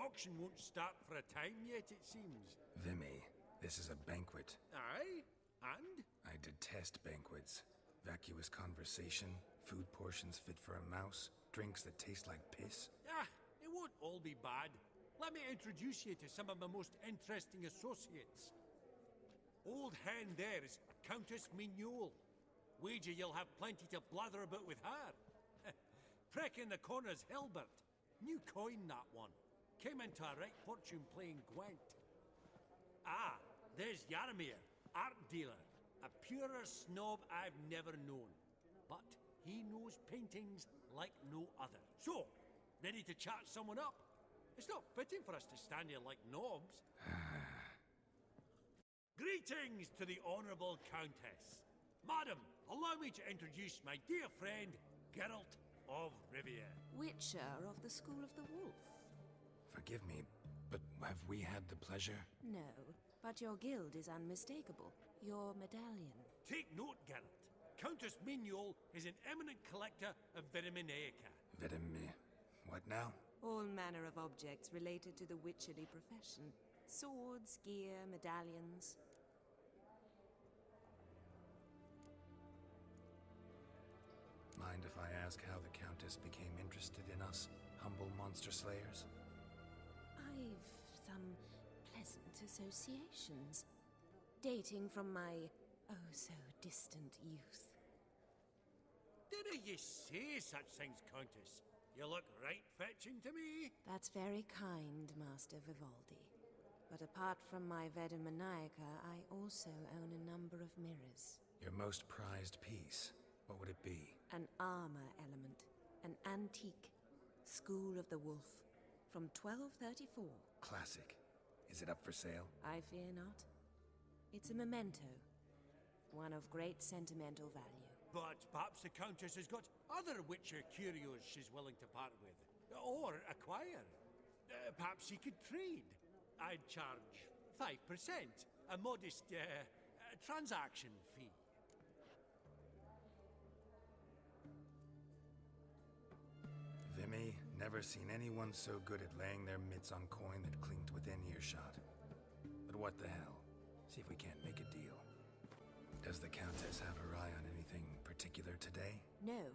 auction won't start for a time yet, it seems. Vimy, this is a banquet. Aye? And? I detest banquets. Vacuous conversation, food portions fit for a mouse, drinks that taste like piss. Ah, it won't all be bad. Let me introduce you to some of my most interesting associates. Old hen there is Countess Mignole. Wager you'll have plenty to blather about with her. Prick in the corner's Hilbert. New coin, that one. Came into a right fortune playing Gwent. Ah, there's Jaromir, art dealer. A purer snob I've never known. But he knows paintings like no other. So, ready to chat someone up? It's not fitting for us to stand here like knobs. Greetings to the Honourable Countess. Madam, allow me to introduce my dear friend, Geralt of Rivia. Witcher of the School of the Wolf. Forgive me, but have we had the pleasure? No, but your guild is unmistakable. Your medallion. Take note, Geralt. Countess Mignole is an eminent collector of Vitaminaica. What now? All manner of objects related to the witcherly profession. Swords, gear, medallions. Mind if I ask how the Countess became interested in us, humble monster slayers? I've some pleasant associations, dating from my oh-so-distant youth. Didn't you say such things, Countess? You look right fetching to me. That's very kind, Master Vivaldi. But apart from my Vitaminaica, I also own a number of mirrors. Your most prized piece, what would it be? An armor element. An antique. School of the Wolf. From 1234. Classic. Is it up for sale? I fear not. It's a memento. One of great sentimental value. But perhaps the Countess has got other Witcher curios she's willing to part with. Or acquire. Perhaps he could trade. I'd charge 5%. A modest, transaction fee. Vimy, never seen anyone so good at laying their mitts on coin that clinked within earshot. But what the hell? See if we can't make a deal. Does the Countess have her eye on anything particular today? No,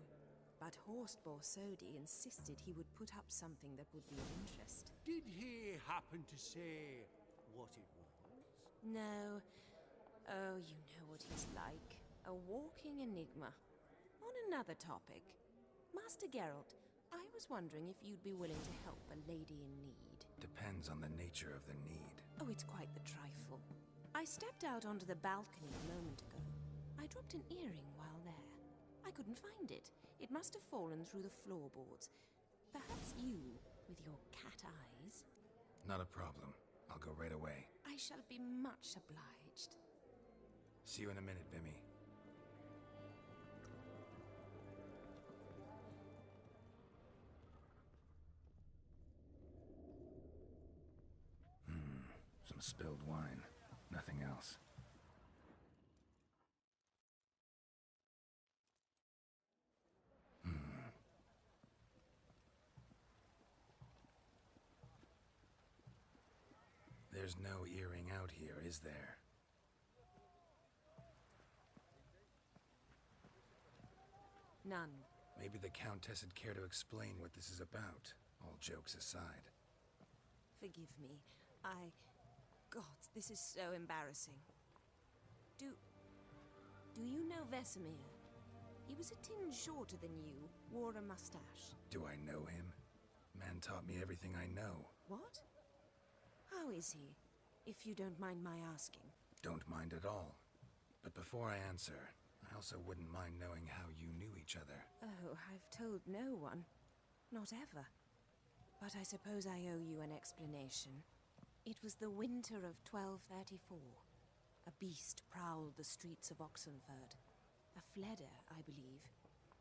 but Horst Borsodi insisted he would put up something that would be of interest. Did he happen to say what it was? No. Oh, you know what he's like. A walking enigma. On another topic. Master Geralt, I was wondering if you'd be willing to help a lady in need. Depends on the nature of the need. Oh, it's quite the trifle. I stepped out onto the balcony a moment ago. I dropped an earring while there. I couldn't find it. It must have fallen through the floorboards. Perhaps you, with your cat eyes. Not a problem. I'll go right away. I shall be much obliged. See you in a minute, Vimy. Some spilled wine. Nothing else. There's no earring out here, is there? None. Maybe the Countess would care to explain what this is about, all jokes aside. Forgive me. God, this is so embarrassing. Do you know Vesemir? He was a tinge shorter than you, wore a mustache. Do I know him? Man taught me everything I know. What? How is he, if you don't mind my asking? Don't mind at all. But before I answer, I also wouldn't mind knowing how you knew each other. Oh, I've told no one. Not ever. But I suppose I owe you an explanation. It was the winter of 1234. A beast prowled the streets of Oxenford. A fleder, I believe.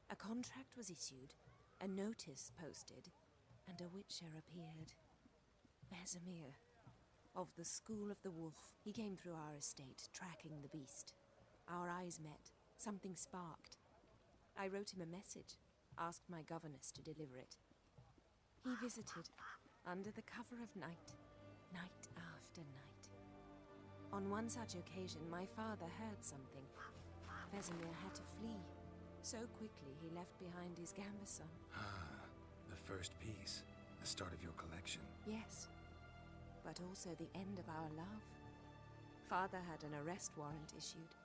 A contract was issued, a notice posted, and a witcher appeared. Vesemir, of the School of the Wolf. He came through our estate, tracking the beast. Our eyes met. Something sparked. I wrote him a message, asked my governess to deliver it. He visited, under the cover of night, night after night. On one such occasion, my father heard something. Vesemir had to flee. So quickly, he left behind his gambeson. Ah, the first piece. The start of your collection. Yes, but also the end of our love. Father had an arrest warrant issued,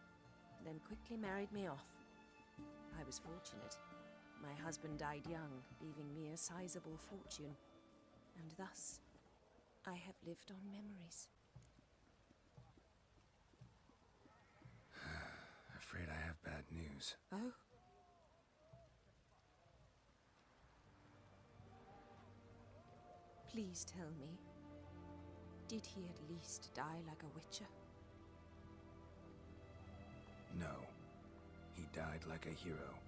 then quickly married me off. I was fortunate. My husband died young, leaving me a sizable fortune. And thus, I have lived on memories. Afraid I have bad news. Oh? Please tell me, did he at least die like a witcher? No. He died like a hero.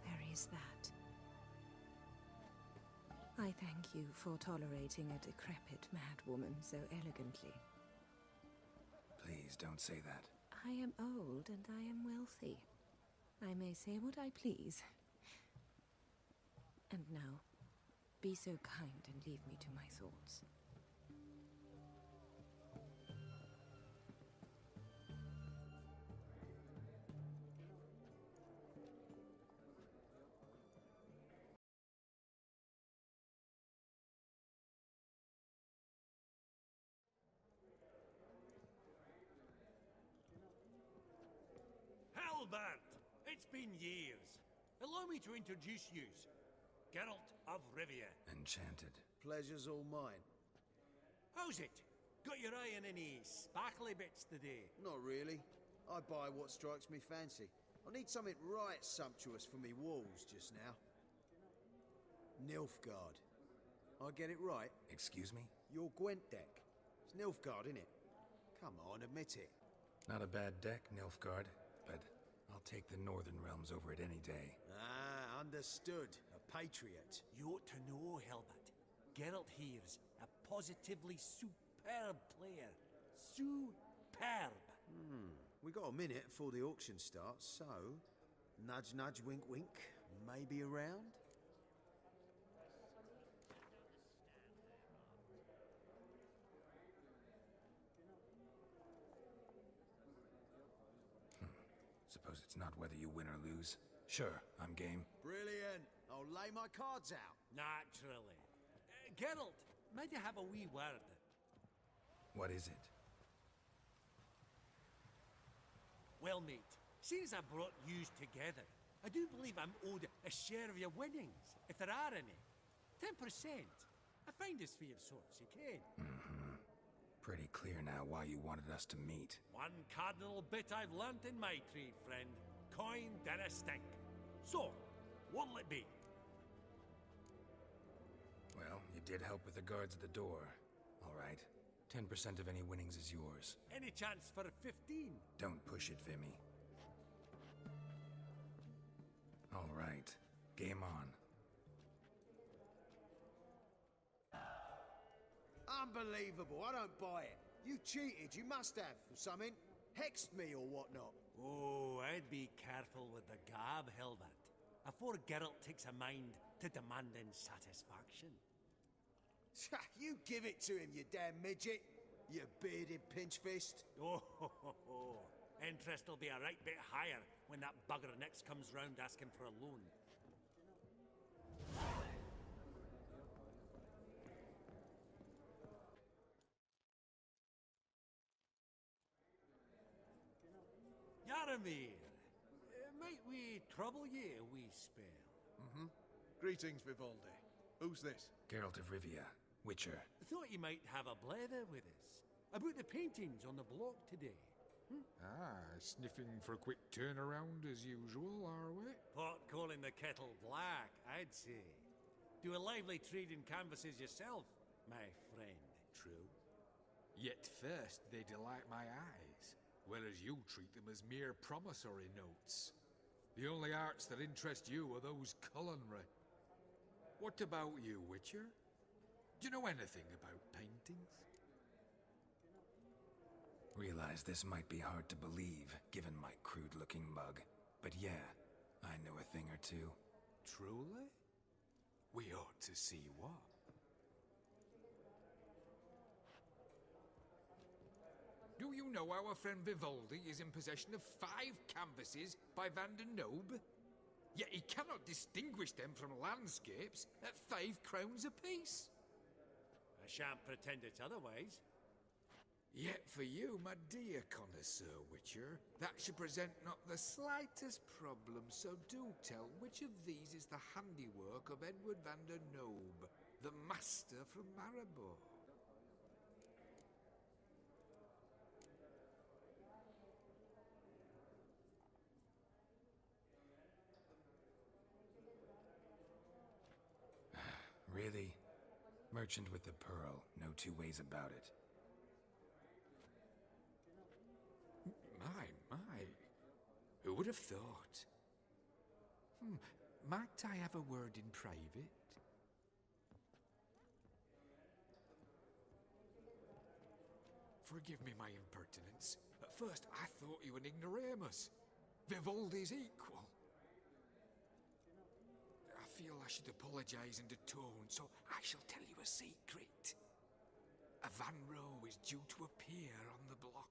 There is that. I thank you for tolerating a decrepit madwoman so elegantly. Please don't say that. I am old and I am wealthy. I may say what I please. And now, be so kind and leave me to my thoughts. Albert, it's been years. Allow me to introduce yous. Geralt of Rivia. Enchanted. Pleasure's all mine. How's it? Got your eye on any sparkly bits today? Not really. I buy what strikes me fancy. I need something right sumptuous for me walls just now. Nilfgaard. I get it right? Excuse me? Your Gwent deck. It's Nilfgaard, innit? Come on, admit it. Not a bad deck, Nilfgaard, but I'll take the Northern Realms over it any day. Ah, understood. A patriot. You ought to know, Helbert. Geralt here's a positively superb player. Superb. We got a minute before the auction starts, so... Nudge, nudge, wink, wink. Maybe around? Suppose it's not whether you win or lose. Sure, I'm game. Brilliant. I'll lay my cards out. Naturally. Geralt, might I have a wee word? What is it? Well, mate, since I brought yous together, I do believe I'm owed a share of your winnings, if there are any. 10%. A finder's fee of sorts, you can. Pretty clear now why you wanted us to meet. One cardinal bit I've learnt in my trade, friend. Coin dinna stink. So, what'll it be? Well, you did help with the guards at the door. All right. 10% of any winnings is yours. Any chance for a 15? Don't push it, Vimy. All right. Game on. Unbelievable. I don't buy it. You cheated. You must have, or something. Hexed me or whatnot. Oh, I'd be careful with the gab, Hilbert. Afore Geralt takes a mind to demanding satisfaction. You give it to him, you damn midget. You bearded pinchfist. Oh, interest will be a right bit higher when that bugger next comes round asking for a loan. Yaramir, might we trouble ye a wee spell? Greetings, Vivaldi. Who's this? Geralt of Rivia, Witcher. Thought you might have a blather with us about the paintings on the block today. Sniffing for a quick turnaround as usual, are we? Pot calling the kettle black, I'd say. Do a lively trade in canvases yourself, my friend. True. Yet first they delight my eyes, whereas you treat them as mere promissory notes. The only arts that interest you are those culinary. What about you, Witcher? Do you know anything about paintings? Realize this might be hard to believe, given my crude-looking mug. But yeah, I know a thing or two. Truly? We ought to see what. you know our friend Vivaldi is in possession of 5 canvases by Van der Nobe? Yet he cannot distinguish them from landscapes at 5 crowns apiece. I shan't pretend it's otherwise. Yet for you, my dear connoisseur Witcher, that should present not the slightest problem, so do tell which of these is the handiwork of Edward van der Nobe, the master from Maribor. Really? Merchant with the pearl, no two ways about it. My. Who would have thought? Might I have a word in private? Forgive me my impertinence. At first I thought you an ignoramus. Vivaldi's equal. I feel I should apologize and atone, so I shall tell you a secret. A Van Rohe is due to appear on the block.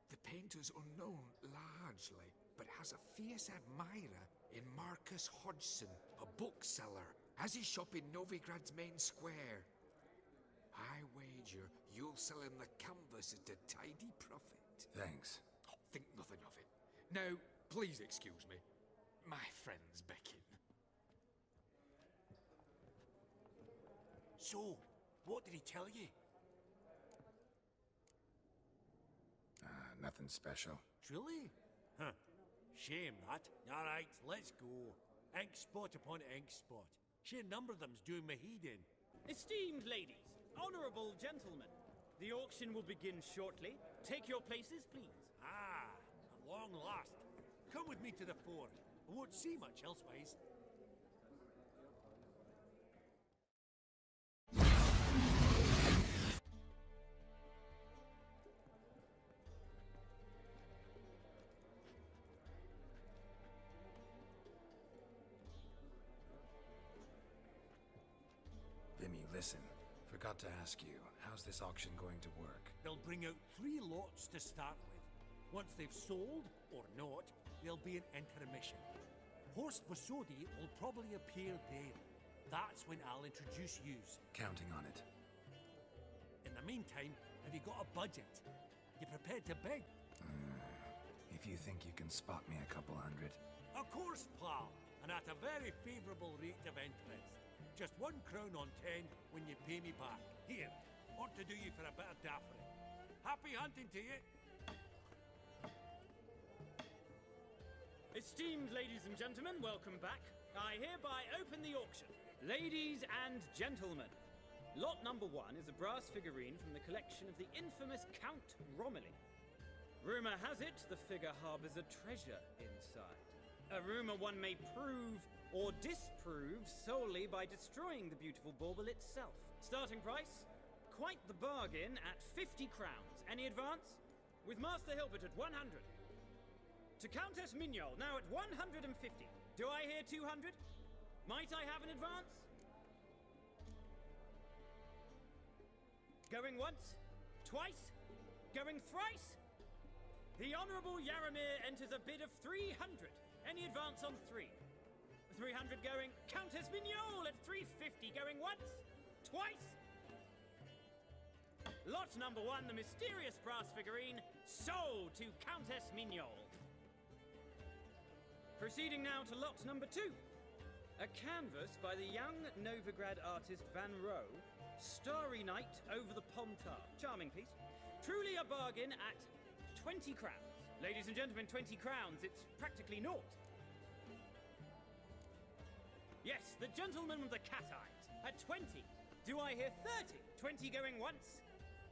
The painter's unknown largely, but has a fierce admirer in Marcus Hodgson, a bookseller, has his shop in Novigrad's main square. I wager you'll sell him the canvas at a tidy profit. Thanks. Oh, think nothing of it. Now, please excuse me. My friend's beckon. So, what did he tell you? Nothing special. Truly? Huh. Shame that. Alright, let's go. Ink spot upon ink spot. Sheer number of them's doing me heed in. Esteemed ladies, honourable gentlemen, the auction will begin shortly. Take your places, please. Ah, at long last. Come with me to the fore. I won't see much elsewise. Vimy, listen. Forgot to ask you, how's this auction going to work? They'll bring out 3 lots to start with. Once they've sold, or not, there'll be an intermission. Horst Bosodi will probably appear there. That's when I'll introduce yous. Counting on it. In the meantime, have you got a budget? You prepared to beg? If you think you can spot me a couple hundred. Of course, pal, and at a very favourable rate of interest. Just 1 crown on 10 when you pay me back. Here, ought to do you for a bit of daffering. Happy hunting to you. Esteemed ladies and gentlemen, welcome back. I hereby open the auction. Ladies and gentlemen, lot number 1 is a brass figurine from the collection of the infamous Count Romilly. Rumour has it the figure harbours a treasure inside. A rumour one may prove or disprove solely by destroying the beautiful bauble itself. Starting price? Quite the bargain at 50 crowns. Any advance? With Master Hilbert at 100. To Countess Mignol, now at 150. Do I hear 200? Might I have an advance? Going once? Twice? Going thrice? The Honourable Yaramir enters a bid of 300. Any advance on 3? 300 going. Countess Mignol at 350 going once? Twice? Lot number 1, the mysterious brass figurine, sold to Countess Mignol. Proceeding now to lot number 2. A canvas by the young Novigrad artist Van Rohe, Starry Night over the Pontar. Charming piece. Truly a bargain at 20 crowns. Ladies and gentlemen, 20 crowns, it's practically naught. Yes, the gentleman with the cat eyes at 20. Do I hear 30? 20 going once,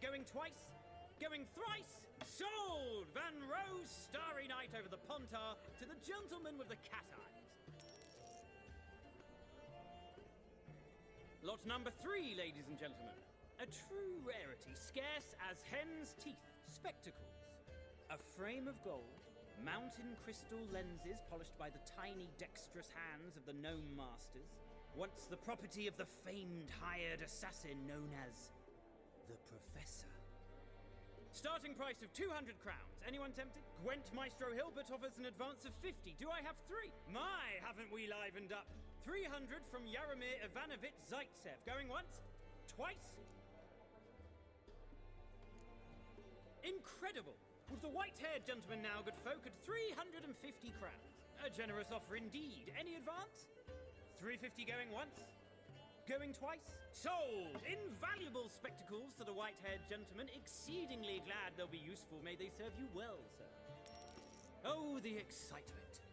going twice, going thrice. Sold! Van Rohe's Starry Night over the Pontar to the gentleman with the cat eyes. Lot number 3, ladies and gentlemen. A true rarity, scarce as hen's teeth. Spectacles. A frame of gold, mountain crystal lenses polished by the tiny dexterous hands of the gnome masters, once the property of the famed hired assassin known as the Professor. Starting price of 200 crowns. Anyone tempted? Gwent Maestro Hilbert offers an advance of 50. Do I have 3? My, haven't we livened up? 300 from Yaromir Ivanovich Zaitsev. Going once? Twice? Incredible! With the white-haired gentleman now, good folk, at 350 crowns. A generous offer indeed. Any advance? 350 going once? Going twice? Sold! Invaluable spectacles to the white-haired gentleman. Exceedingly glad they'll be useful. May they serve you well, sir. Oh, the excitement.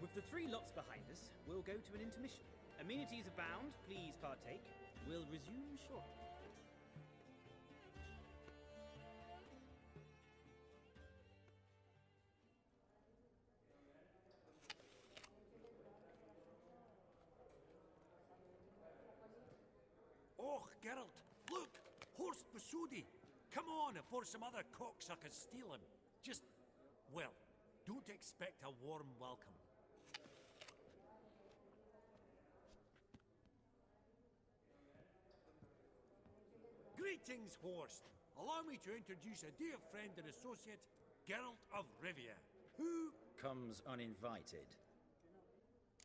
With the 3 lots behind us, we'll go to an intermission. Amenities abound. Please partake. We'll resume shortly. Oh, Geralt, look! Horst Basudi! Come on, before some other cocksuckers steal him. Just, well, don't expect a warm welcome. Greetings, Horst. Allow me to introduce a dear friend and associate, Geralt of Rivia, who... comes uninvited.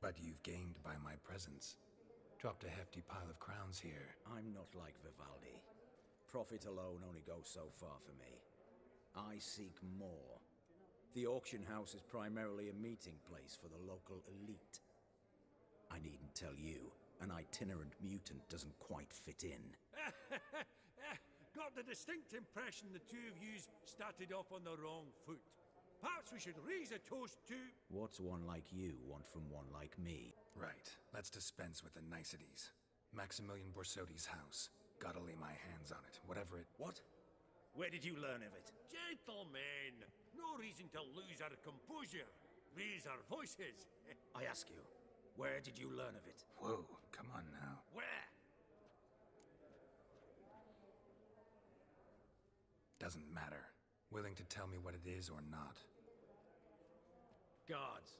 But you've gained by my presence. Dropped a hefty pile of crowns here. I'm not like Vivaldi. Profit alone only goes so far for me. I seek more. The auction house is primarily a meeting place for the local elite. I needn't tell you, an itinerant mutant doesn't quite fit in. Got the distinct impression the two of yous started off on the wrong foot. Perhaps we should raise a toast to... What's one like you want from one like me? Right. Let's dispense with the niceties. Maximilian Borsodi's house. Gotta lay my hands on it, whatever it... What? Where did you learn of it? Gentlemen, no reason to lose our composure. Raise our voices. I ask you, where did you learn of it? Whoa, come on now. Where? Doesn't matter. Willing to tell me what it is or not. Guards,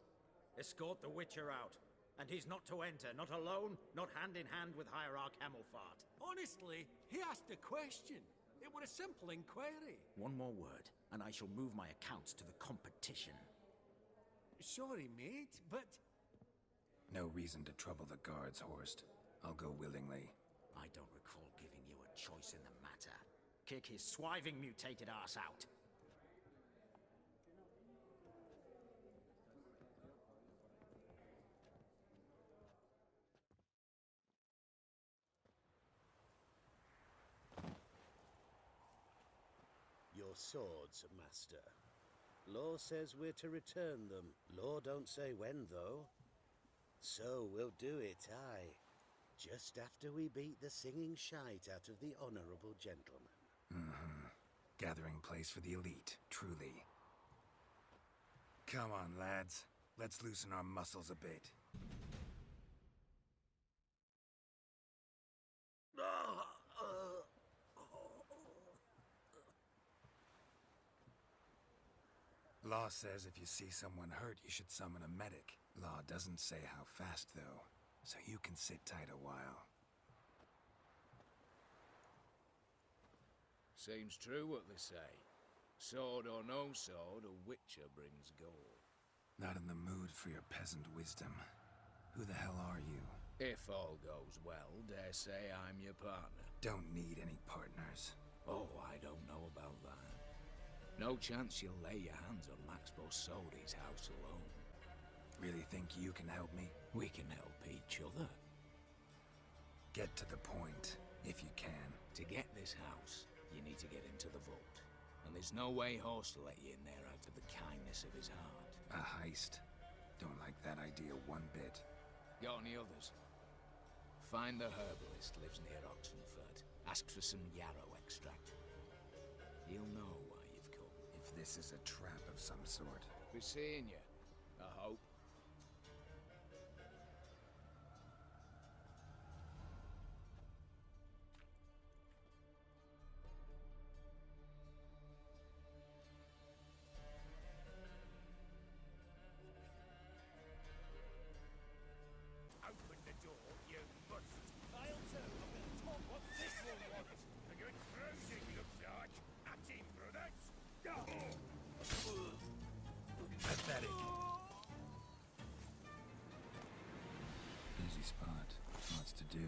escort the Witcher out. And he's not to enter, not alone, not hand in hand with Hierarch Hamilfart. Honestly, he asked a question. It were a simple inquiry. One more word, and I shall move my accounts to the competition. Sorry, mate, but... No reason to trouble the guards, Horst. I'll go willingly. I don't recall giving you a choice in the matter. Kick his swiving mutated ass out. Your swords, Master. Law says we're to return them. Law don't say when, though. So we'll do it, aye. Just after we beat the singing shite out of the honourable gentleman. Mm-hmm. Gathering place for the elite, truly. Come on, lads. Let's loosen our muscles a bit. Law says if you see someone hurt, you should summon a medic. Law doesn't say how fast, though, so you can sit tight a while. Seems true what they say. Sword or no sword, a witcher brings gold. Not in the mood for your peasant wisdom. Who the hell are you? If all goes well, dare say I'm your partner. Don't need any partners. Oh, I don't know about that. No chance you'll lay your hands on Max Borsodi's house alone. Really think you can help me? We can help each other. Get to the point, if you can. To get this house, you need to get into the vault. And there's no way Horst will let you in there out of the kindness of his heart. A heist? Don't like that idea one bit. Got any others? Find the herbalist lives near Oxenfurt. Ask for some yarrow extract. He'll know why you've come. If this is a trap of some sort. Be seeing you, I hope. Open the door, you must. I'll too. I'm gonna talk what this one wants. A good cruising looks like. At him, brothers. cozy spot. Lots to do.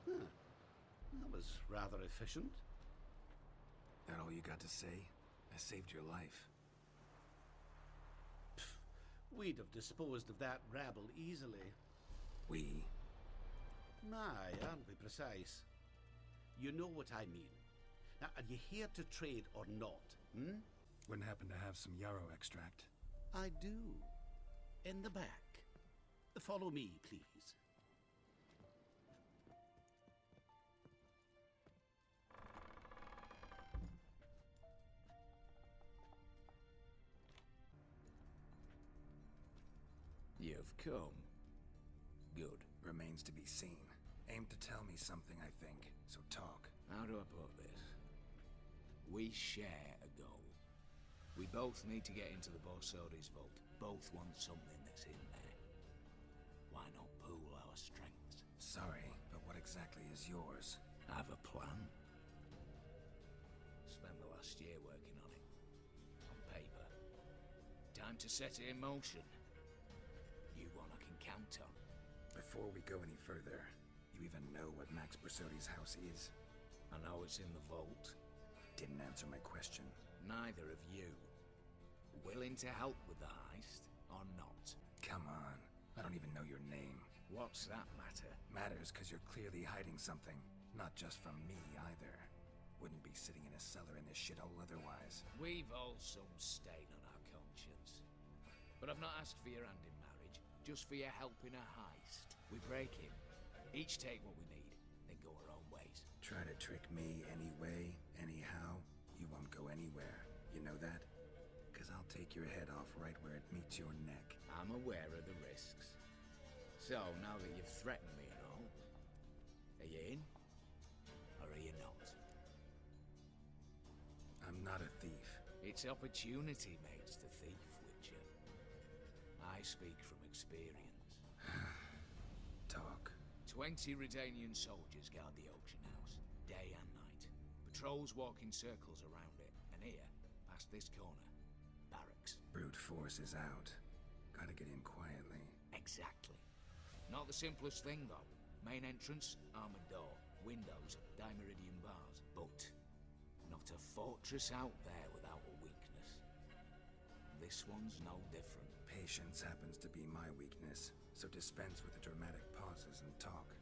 That was rather efficient. That all you got to say? I saved your life. We'd have disposed of that rabble easily. We? My, aren't we precise? You know what I mean. Now, are you here to trade or not, hmm? Wouldn't happen to have some yarrow extract. I do. In the back. Follow me, please. You've come. Good. Remains to be seen. Aim to tell me something, I think. So talk. How do I put this? We share a goal. We both need to get into the Borsodi's vault. Both want something that's in there. Why not pool our strengths? Sorry, but what exactly is yours? I have a plan. Spent the last year working on it. On paper. Time to set it in motion. You one I can count on. Before we go any further, you even know what Max Borsodi's house is? I know it's in the vault. Didn't answer my question. Neither of you. Willing to help with the heist, or not? Come on. I don't even know your name. What's that matter? Matters because you're clearly hiding something. Not just from me, either. Wouldn't be sitting in a cellar in this shithole otherwise. We've all some stain on our conscience. But I've not asked for your hand in marriage, just for your help in a heist. We break in, each take what we need, then go our own ways. Try to trick me any way, anyhow, you won't go anywhere. You know that? Because I'll take your head off right where it meets your neck. I'm aware of the risks. So, now that you've threatened me and all, are you in? Or are you not? I'm not a thief. It's opportunity makes the thief, Witcher. I speak from experience. Talk. 20 Redanian soldiers guard the auction house, day and night. Patrols walk in circles around it, and here, past this corner, barracks. Brute force is out. Gotta get in quietly. Exactly. Not the simplest thing, though. Main entrance, armored door. Windows, dimeridian bars. But not a fortress out there without a weakness. This one's no different. Patience happens to be my weakness, so dispense with the dramatic pauses and talk.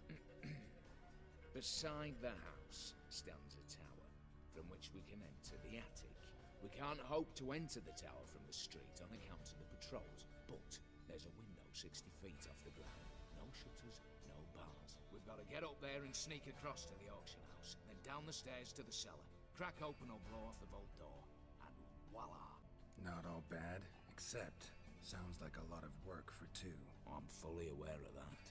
Beside the house stands a tower, from which we can enter the attic. We can't hope to enter the tower from the street on account of the patrols, but there's a window 60 feet off the ground. No shutters, no bars. We've got to get up there and sneak across to the auction house, then down the stairs to the cellar, crack open or blow off the vault door, and voila! Not all bad, except sounds like a lot of work for two. I'm fully aware of that.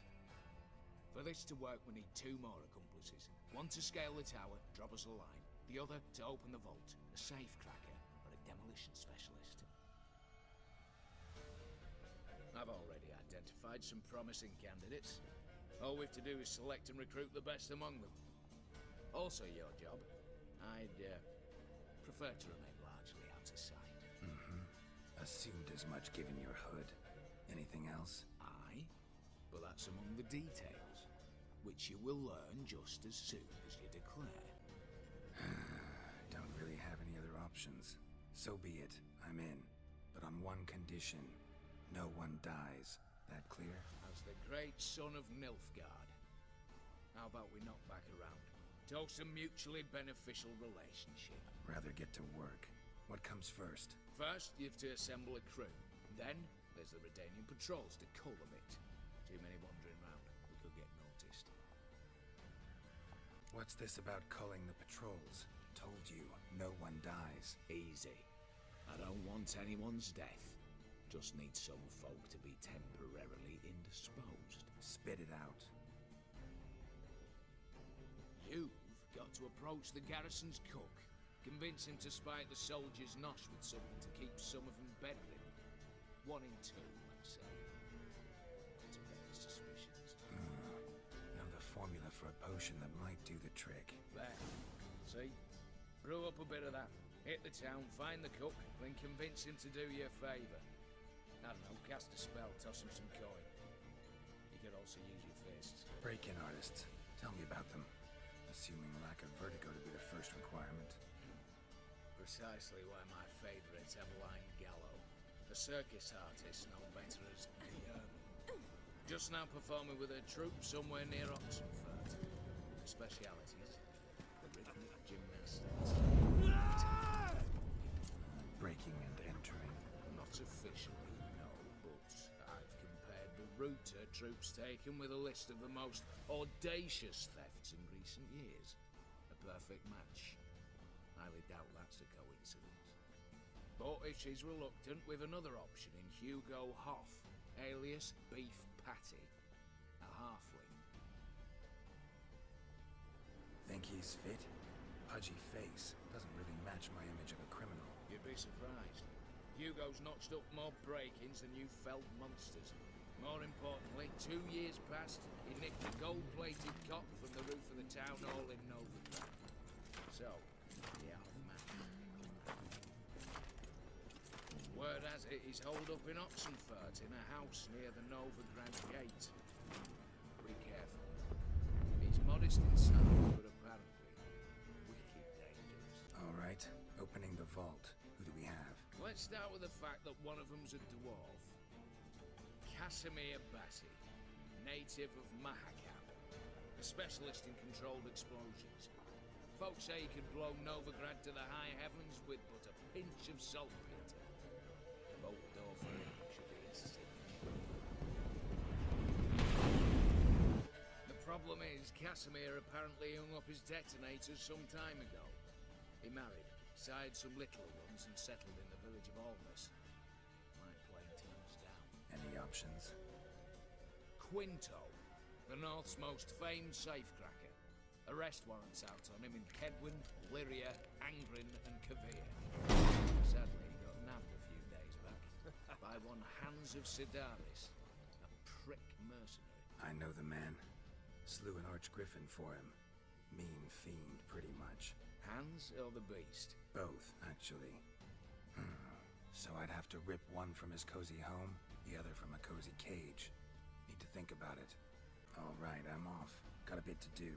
For this to work, we need 2 more accomplices. One to scale the tower, drop us a line. The other to open the vault, a safe cracker or a demolition specialist. I've already identified some promising candidates. All we have to do is select and recruit the best among them. Also your job. I'd prefer to remain largely out of sight. Assumed as much given your hood. Anything else? Aye, but that's among the details, which you will learn just as soon as you declare. Don't really have any other options. So be it. I'm in. But on one condition. No one dies. That clear? As the great son of Nilfgaard. How about we knock back around? Toast a mutually beneficial relationship. Rather get to work. What comes first? First, you have to assemble a crew. Then, there's the Redanian patrols to cull a bit. Too many wandering round. We could get noticed. What's this about culling the patrols? Told you, no one dies. Easy. I don't want anyone's death. Just need some folk to be temporarily indisposed. Spit it out. You've got to approach the garrison's cook. Convince him to spike the soldiers' nosh with something to keep some of them bedridden. 1 in 2, let's say. To raise suspicions. Know the formula for a potion that might do the trick. There. See? Brew up a bit of that. Hit the town, find the cook, then convince him to do you a favour. I don't know, cast a spell, toss him some coin. You could also use your fists. Break-in artists. Tell me about them. Assuming lack of vertigo to be the first requirement. Precisely why my favourite's Eveline Gallo, a circus artist known better as Guillermo. Just now performing with her troupe somewhere near Oxenford. Specialities: the rhythmic gymnastics. Breaking and entering. Not officially, no, but I've compared the route her troops taken with a list of the most audacious thefts in recent years. A perfect match. Highly doubt that's a coincidence. But if she's reluctant, with another option in Hugo Hoff, alias Beef Patty, a halfling. Think he's fit? Pudgy face doesn't really match my image of a criminal. You'd be surprised. Hugo's notched up more break-ins than you felled monsters. More importantly, 2 years past, he nicked a gold-plated cot from the roof of the town hall in Novigrad. So, yeah, man. Word has it, he's holed up in Oxenfurt in a house near the Novigrad gate. Be careful. He's modest inside, but apparently wicked dangerous. All right, opening the vault. Who do we have? Let's start with the fact that one of them's a dwarf. Casimir Bassi, native of Mahakam, a specialist in controlled explosions. Folks say he could blow Novigrad to the high heavens with but a pinch of saltpeter. Bolt door for him should be a cinch. The problem is, Casimir apparently hung up his detonators some time ago. He married, sired some little ones, and settled in the village of Almas. My plane turns down. Any options? Quinto, the North's most famed safecracker. Arrest warrants out on him in Kedwin, Lyria, Angrin, and Kavir. Sadly, he got nabbed a few days back by one Hans of Sidaris, a prick mercenary. I know the man. Slew an archgriffin for him. Mean fiend, pretty much. Hans or the beast? Both, actually. So I'd have to rip one from his cozy home, the other from a cozy cage. Need to think about it. All right, I'm off. Got a bit to do.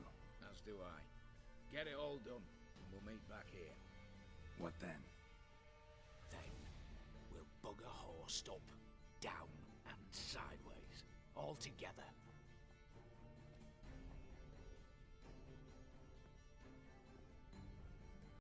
As do I. Get it all done, and we'll meet back here. What then? Then, we'll bugger horsed up, down and sideways, all together.